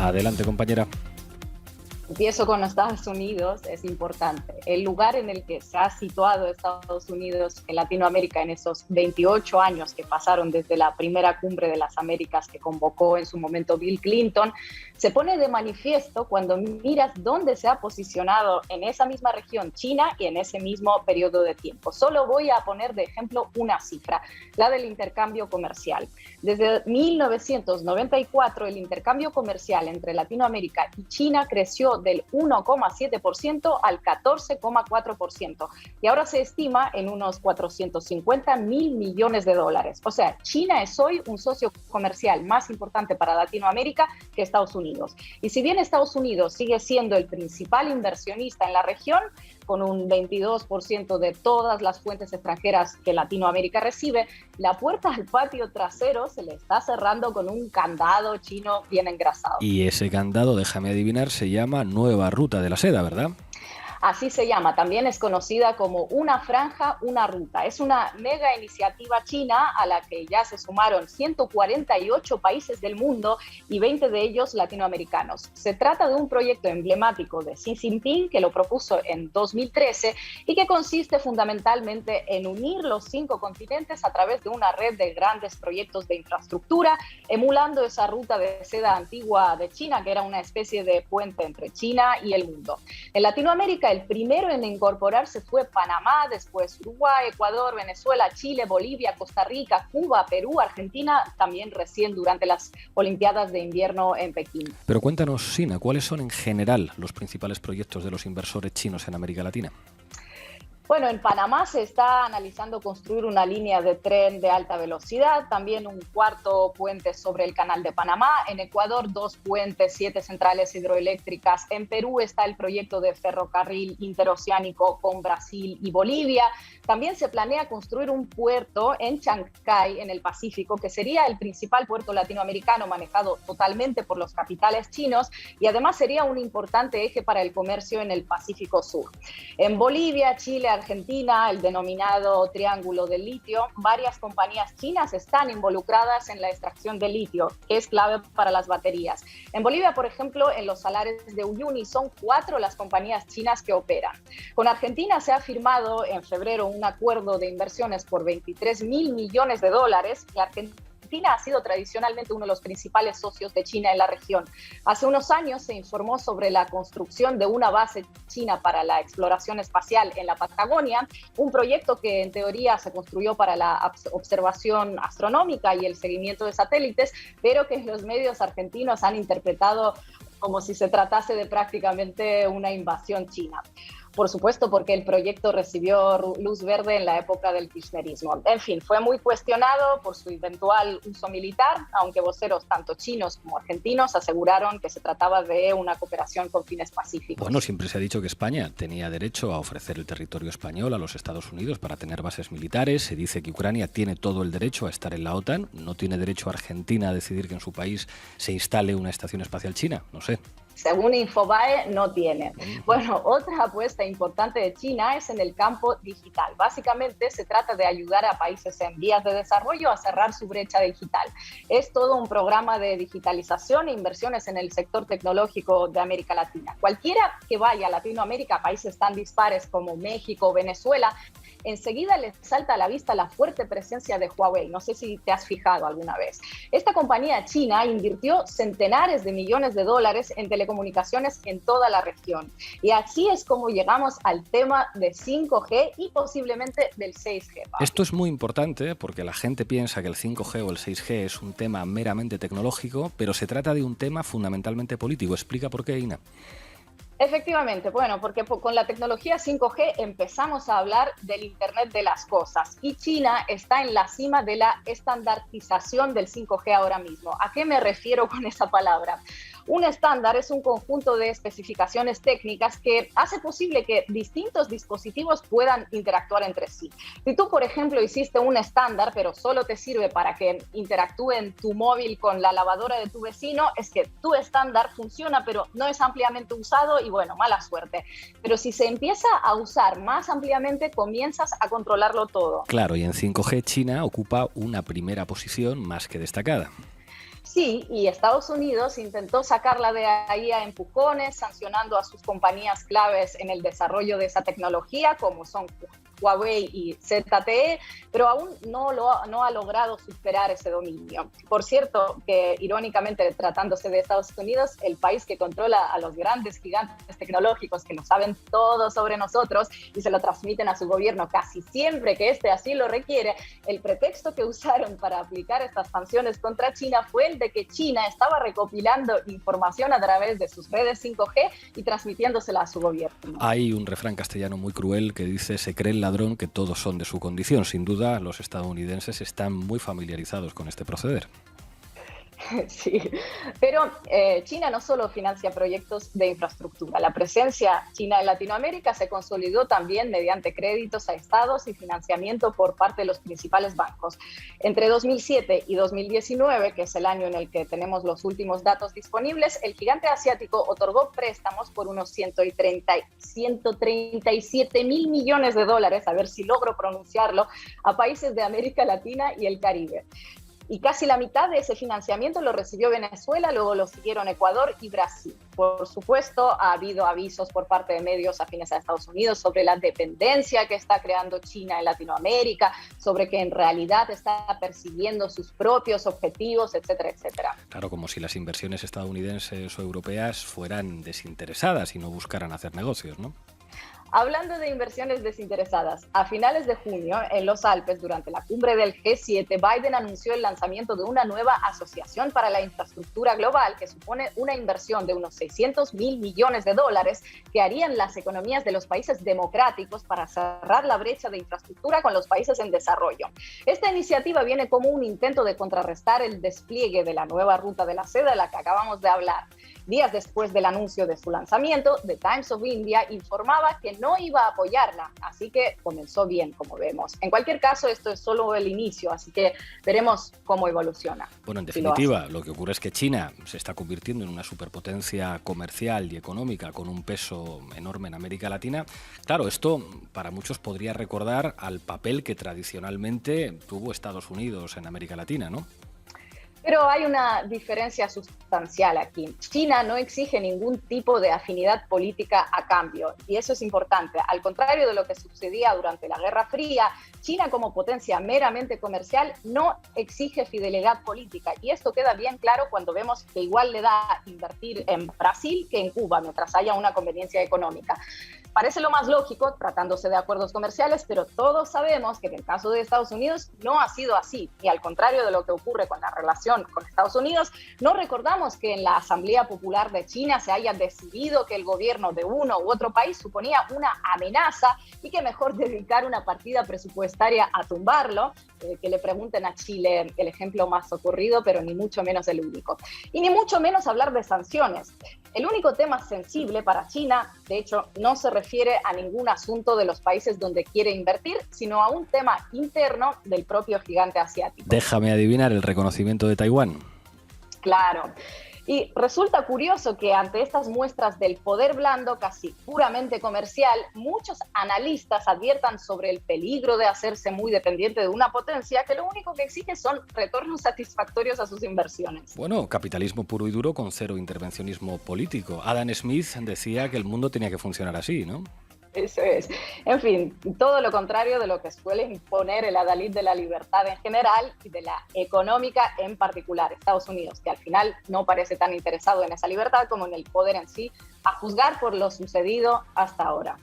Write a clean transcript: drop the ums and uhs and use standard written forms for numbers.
Adelante, compañera. Empiezo con Estados Unidos, es importante. El lugar en el que se ha situado Estados Unidos en Latinoamérica en esos 28 años que pasaron desde la primera cumbre de las Américas que convocó en su momento Bill Clinton, se pone de manifiesto cuando miras dónde se ha posicionado en esa misma región China y en ese mismo periodo de tiempo. Solo voy a poner de ejemplo una cifra, la del intercambio comercial. Desde 1994, el intercambio comercial entre Latinoamérica y China creció del 1,7% al 14,4%, y ahora se estima en unos 450.000 millones de dólares. O sea, China es hoy un socio comercial más importante para Latinoamérica que Estados Unidos. Y si bien Estados Unidos sigue siendo el principal inversionista en la región, con un 22% de todas las fuentes extranjeras que Latinoamérica recibe, la puerta al patio trasero se le está cerrando con un candado chino bien engrasado. Y ese candado, déjame adivinar, se llama Nueva Ruta de la Seda, ¿verdad? Así se llama, también es conocida como Una Franja, Una Ruta. Es una mega iniciativa china a la que ya se sumaron 148 países del mundo y 20 de ellos latinoamericanos. Se trata de un proyecto emblemático de Xi Jinping que lo propuso en 2013 y que consiste fundamentalmente en unir los 5 continentes a través de una red de grandes proyectos de infraestructura, emulando esa ruta de seda antigua de China, que era una especie de puente entre China y el mundo. En Latinoamérica, el primero en incorporarse fue Panamá, después Uruguay, Ecuador, Venezuela, Chile, Bolivia, Costa Rica, Cuba, Perú, Argentina, también recién durante las Olimpiadas de Invierno en Pekín. Pero cuéntanos, Sina, ¿cuáles son en general los principales proyectos de los inversores chinos en América Latina? Bueno, en Panamá se está analizando construir una línea de tren de alta velocidad, también un cuarto puente sobre el Canal de Panamá. En Ecuador, 2 puentes, 7 centrales hidroeléctricas. En Perú está el proyecto de ferrocarril interoceánico con Brasil y Bolivia. También se planea construir un puerto en Chancay, en el Pacífico, que sería el principal puerto latinoamericano manejado totalmente por los capitales chinos, y además sería un importante eje para el comercio en el Pacífico Sur. En Bolivia, Chile, Argentina, el denominado Triángulo del Litio, varias compañías chinas están involucradas en la extracción de litio, que es clave para las baterías. En Bolivia, por ejemplo, en los salares de Uyuni son 4 las compañías chinas que operan. Con Argentina se ha firmado en febrero un acuerdo de inversiones por 23.000 millones de dólares, y Argentina ha sido tradicionalmente uno de los principales socios de China en la región. Hace unos años se informó sobre la construcción de una base china para la exploración espacial en la Patagonia, un proyecto que en teoría se construyó para la observación astronómica y el seguimiento de satélites, pero que los medios argentinos han interpretado como si se tratase de prácticamente una invasión china. Por supuesto, porque el proyecto recibió luz verde en la época del kirchnerismo. En fin, fue muy cuestionado por su eventual uso militar, aunque voceros tanto chinos como argentinos aseguraron que se trataba de una cooperación con fines pacíficos. Bueno, siempre se ha dicho que España tenía derecho a ofrecer el territorio español a los Estados Unidos para tener bases militares. Se dice que Ucrania tiene todo el derecho a estar en la OTAN. No tiene derecho Argentina a decidir que en su país se instale una estación espacial china. No sé. Según Infobae, no tiene. Bueno, otra apuesta importante de China es en el campo digital. Básicamente se trata de ayudar a países en vías de desarrollo a cerrar su brecha digital. Es todo un programa de digitalización e inversiones en el sector tecnológico de América Latina. Cualquiera que vaya a Latinoamérica, a países tan dispares como México o Venezuela, enseguida les salta a la vista la fuerte presencia de Huawei. No sé si te has fijado alguna vez. Esta compañía china invirtió centenares de millones de dólares en telecomunicaciones en toda la región. Y así es como llegamos al tema de 5G y posiblemente del 6G. Esto es muy importante porque la gente piensa que el 5G o el 6G es un tema meramente tecnológico, pero se trata de un tema fundamentalmente político. Explica por qué, Ina. Efectivamente, bueno, porque con la tecnología 5G empezamos a hablar del Internet de las cosas y China está en la cima de la estandarización del 5G ahora mismo. ¿A qué me refiero con esa palabra? Un estándar es un conjunto de especificaciones técnicas que hace posible que distintos dispositivos puedan interactuar entre sí. Si tú, por ejemplo, hiciste un estándar, pero solo te sirve para que interactúen tu móvil con la lavadora de tu vecino, es que tu estándar funciona, pero no es ampliamente usado y bueno, mala suerte. Pero si se empieza a usar más ampliamente, comienzas a controlarlo todo. Claro, y en 5G China ocupa una primera posición más que destacada. Sí, y Estados Unidos intentó sacarla de ahí a empujones, sancionando a sus compañías claves en el desarrollo de esa tecnología, como son Huawei y ZTE, pero aún no ha logrado superar ese dominio. Por cierto, que irónicamente, tratándose de Estados Unidos, el país que controla a los grandes gigantes tecnológicos que lo saben todo sobre nosotros y se lo transmiten a su gobierno casi siempre que éste así lo requiere, el pretexto que usaron para aplicar estas sanciones contra China fue el de que China estaba recopilando información a través de sus redes 5G y transmitiéndosela a su gobierno. Hay un refrán castellano muy cruel que dice: se cree el ladrón que todos son de su condición. Sin duda, los estadounidenses están muy familiarizados con este proceder. Sí, pero China no solo financia proyectos de infraestructura. La presencia china en Latinoamérica se consolidó también mediante créditos a estados y financiamiento por parte de los principales bancos. Entre 2007 y 2019, que es el año en el que tenemos los últimos datos disponibles, el gigante asiático otorgó préstamos por unos 137 mil millones de dólares, a ver si logro pronunciarlo, a países de América Latina y el Caribe. Y casi la mitad de ese financiamiento lo recibió Venezuela, luego lo siguieron Ecuador y Brasil. Por supuesto, ha habido avisos por parte de medios afines a Estados Unidos sobre la dependencia que está creando China en Latinoamérica, sobre que en realidad está persiguiendo sus propios objetivos, etcétera, etcétera. Claro, como si las inversiones estadounidenses o europeas fueran desinteresadas y no buscaran hacer negocios, ¿no? Hablando de inversiones desinteresadas, a finales de junio, en los Alpes, durante la cumbre del G7, Biden anunció el lanzamiento de una nueva asociación para la infraestructura global que supone una inversión de unos 600 mil millones de dólares que harían las economías de los países democráticos para cerrar la brecha de infraestructura con los países en desarrollo. Esta iniciativa viene como un intento de contrarrestar el despliegue de la nueva ruta de la seda de la que acabamos de hablar. Días después del anuncio de su lanzamiento, The Times of India informaba que no iba a apoyarla, así que comenzó bien, como vemos. En cualquier caso, esto es solo el inicio, así que veremos cómo evoluciona. Bueno, en definitiva, lo que ocurre es que China se está convirtiendo en una superpotencia comercial y económica con un peso enorme en América Latina. Claro, esto para muchos podría recordar al papel que tradicionalmente tuvo Estados Unidos en América Latina, ¿no? Pero hay una diferencia sustancial aquí. China no exige ningún tipo de afinidad política a cambio, y eso es importante. Al contrario de lo que sucedía durante la Guerra Fría, China como potencia meramente comercial no exige fidelidad política, y esto queda bien claro cuando vemos que igual le da invertir en Brasil que en Cuba, mientras haya una conveniencia económica. Parece lo más lógico, tratándose de acuerdos comerciales, pero todos sabemos que en el caso de Estados Unidos no ha sido así. Y al contrario de lo que ocurre con la relación con Estados Unidos, no recordamos que en la Asamblea Popular de China se haya decidido que el gobierno de uno u otro país suponía una amenaza y que mejor dedicar una partida presupuestaria a tumbarlo. Que le pregunten a Chile el ejemplo más ocurrido, pero ni mucho menos el único. Y ni mucho menos hablar de sanciones. El único tema sensible para China, de hecho, no se refiere a ningún asunto de los países donde quiere invertir, sino a un tema interno del propio gigante asiático. Déjame adivinar, el reconocimiento de Taiwán. Claro. Y resulta curioso que ante estas muestras del poder blando casi puramente comercial, muchos analistas adviertan sobre el peligro de hacerse muy dependiente de una potencia que lo único que exige son retornos satisfactorios a sus inversiones. Bueno, capitalismo puro y duro con cero intervencionismo político. Adam Smith decía que el mundo tenía que funcionar así, ¿no? Eso es. En fin, todo lo contrario de lo que suele imponer el adalid de la libertad en general y de la económica en particular, Estados Unidos, que al final no parece tan interesado en esa libertad como en el poder en sí, a juzgar por lo sucedido hasta ahora.